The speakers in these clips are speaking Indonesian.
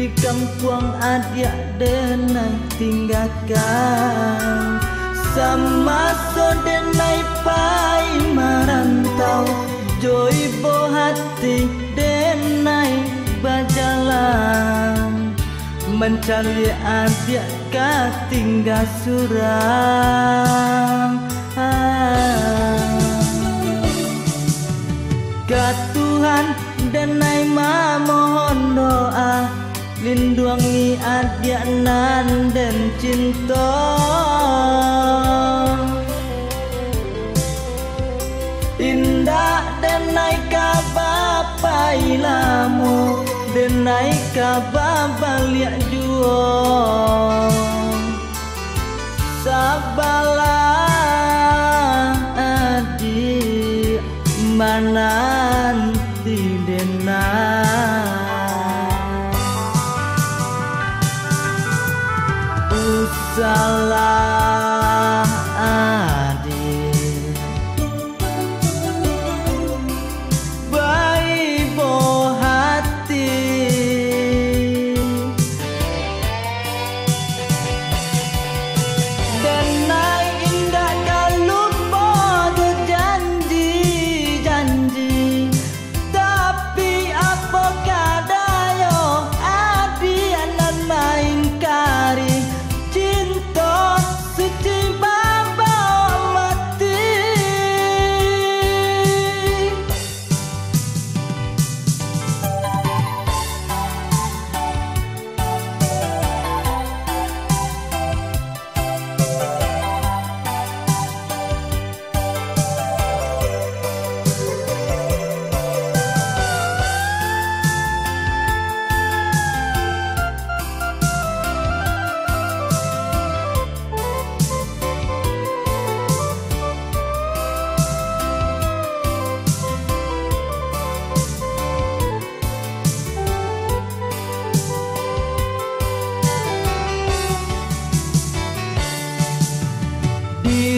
di kampung adia denai tinggalkan sama so denai pai marantau joy bo hati denai berjalan mencari adia ka tinggal surang ka Tuhan denai mohon doa lindungi adia nan dan cinta indah denai ka bapai lamu denai ka babalia juo sabalah adik mananti denai salah adik baik bo hati denai indah kalau bodo janji tapi apa kadayo adi anan main kari suci baba mati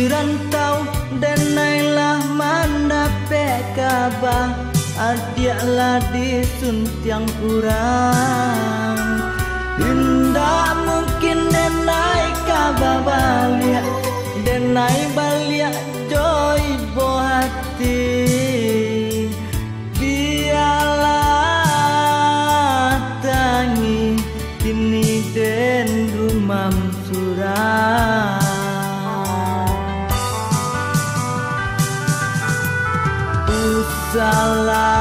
rantau denailah mandape kabar adiaklah di suntiang kurang indah mungkin denai kabar balik denai balik joy bo hati biarlah tangi kini den rumam surang salah